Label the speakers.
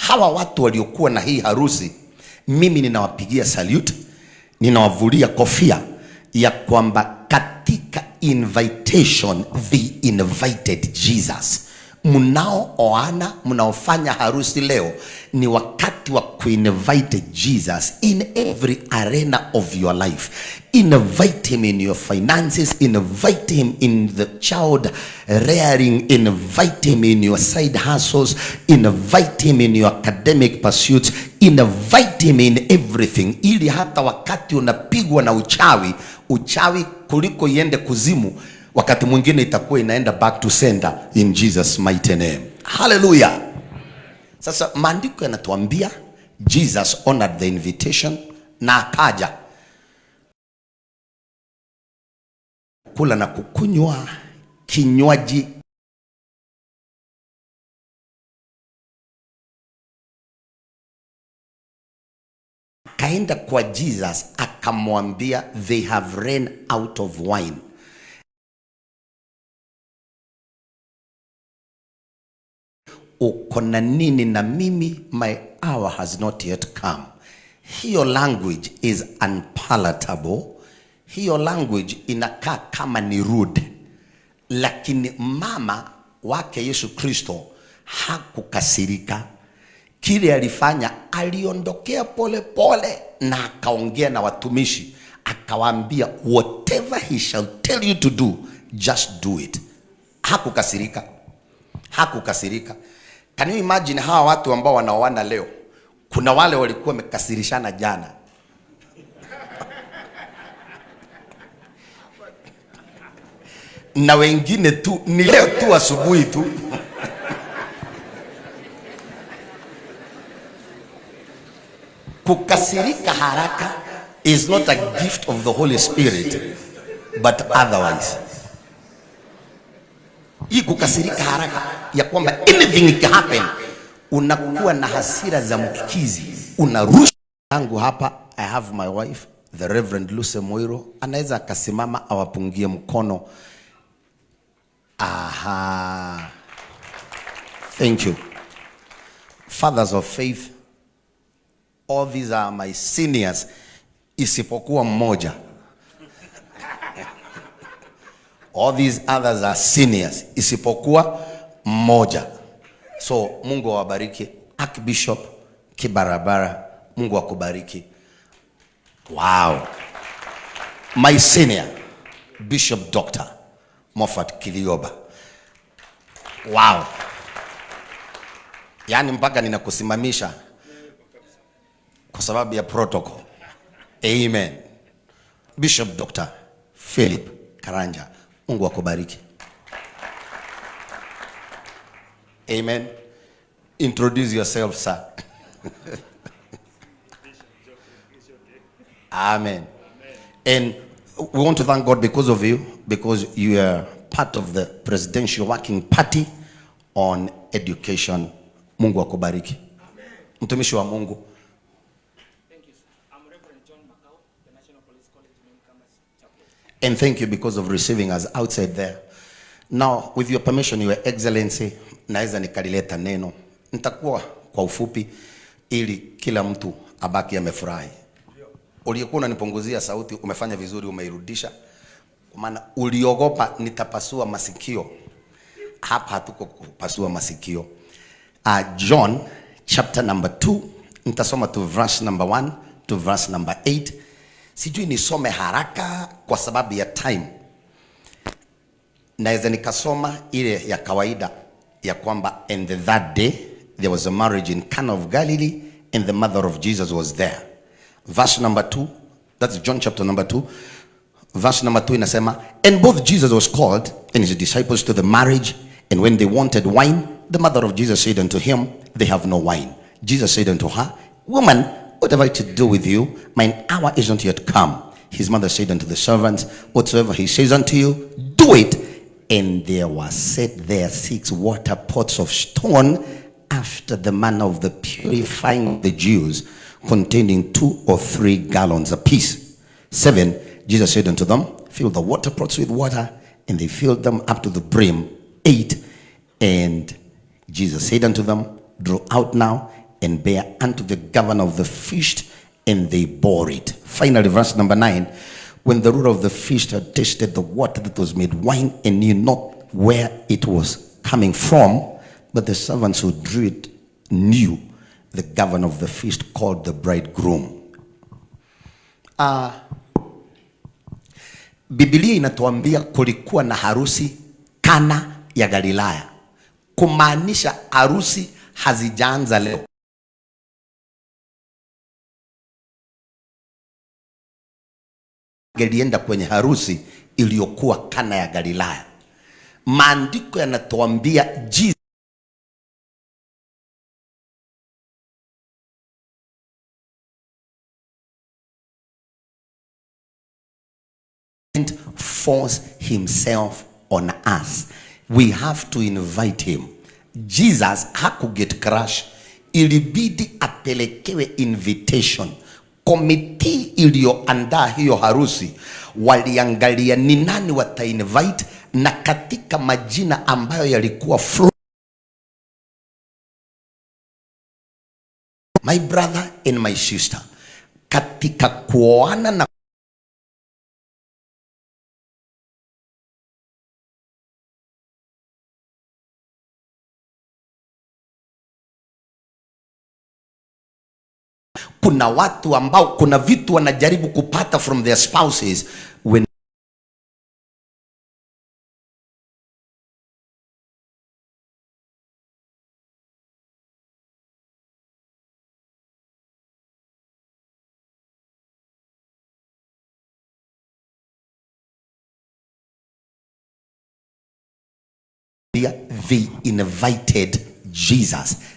Speaker 1: hawa watu waliokuwa na hii harusi, mimi ninawapigia salute, ninawavulia kofia ya kwamba katika invitation they invited Jesus. Mnaooana, mnaofanya harusi leo, ni wakati wa kuinvite Jesus in every arena of your life. Invite him in your finances, invite him in the child rearing, invite him in your side hustles, invite him in your academic pursuits, invite him in everything, ili hata wakati unapigwa na uchawi kuliko iende kuzimu, wakati mwingine itakuwa inaenda back to sender in Jesus mighty name. Hallelujah. Sasa maandiko yanatuambia Jesus honored the invitation na akaja kula na kukunywa kinywaji kaenda kwa Jesus akamwambia they have ran out of wine. Uko na nini na mimi? My hour has not yet come. Hiyo language is unpalatable. Hiyo language inakaa kama ni rude. Lakini mama wake Yesu Kristo hakukasirika. Kile alifanya, aliondokea pole pole na akaongea na watumishi, akawaambia whatever he shall tell you to do, just do it. Hakukasirika. Can you imagine hawa watu ambao wanaoana leo? Kuna wale walikuwa wamekasirishana jana. Na wengine tu ni leo tu asubuhi tu. Kukasirika haraka is not a gift of the Holy Spirit, but otherwise. Hii kukasirika haraka ya kwamba anything can happen, unakuwa na hasira za mkikizi, unarusha. Yangu hapa, I have my wife, the Reverend Luce Moiro, anaweza akasimama awapungie mkono. Aha. Thank you. Fathers of faith, all these are my seniors, isipokuwa mmoja. All these others are seniors, isipokuwa mmoja. So Mungu awabariki. Archbishop Kibarabara, Mungu akubariki. Wow. My senior, Bishop Dr. Moffat Kilioba. Wow. Yani mpaka ninakusimamisha kwa sababu ya protocol. Amen. Bishop Dr. Philip Karanja, Mungu akubariki. Amen. Introduce yourself, sir. Amen. And we want to thank God because of you, because you are part of the Presidential Working Party on Education. Mungu akubariki. Mtumishi wa Mungu.
Speaker 2: Thank you, sir. I'm Reverend John Macau, the National Police College Main Campus Chaplain.
Speaker 1: And thank you because of receiving us outside there. Now, with your permission, Your Excellency, naweza nikalileta neno. Nitakuwa kwa ufupi ili kila mtu abaki amefurahi. Uliyekuwa unanipunguzia sauti, umefanya vizuri, umeirudisha. Kwa maana uliogopa nitapasua masikio. Hapa hatuko kupasua masikio. John chapter number 2, nitasoma to verse number 1 to verse number 8. Sijui nisome haraka kwa sababu ya time. Naweza nikasoma ile ya kawaida ya kwamba in the that day there was a marriage in Cana of Galilee and the mother of Jesus was there. Verse number 2, that's John chapter number 2. Verse number 2 inasema, and both Jesus was called and his disciples to the marriage, and when they wanted wine, the mother of Jesus said unto him, they have no wine. Jesus said unto her, woman, what have I to do with you? Mine hour is not yet come. His mother said unto the servants, whatsoever he says unto you, do it. And there was set there 6 water pots of stone, after the manner of the purifying the Jews, containing 2 or 3 gallons apiece. 7, Jesus said unto them, fill the water pots with water, and they filled them up to the brim. 8, and Jesus said unto them, draw out now and bare unto the governor of the feast, and they bore it. Finally, verse number 9. When the ruler of the feast had tasted the water that was made wine, and knew not where it was coming from, but the servants who drew it knew, the governor of the feast called the bridegroom. Biblia inatuambia kulikuwa na harusi Kana ya Galilaya, kumaanisha harusi hazijaanza leo. Gelienda kwenye harusi iliyokuwa Kana ya Galilaya. Maandiko yanatuambia Jesus force himself on us. We have to invite him. Jesus hakuget crush, ilibidi apelekewe invitation. Komiti iliyoandaa hiyo harusi waliangalia ni nani wata invite, na katika majina ambayo yalikuwa my brother and my sister, katika kuoana na kuna watu ambao kuna vitu wanajaribu kupata from their spouses when they invited Jesus.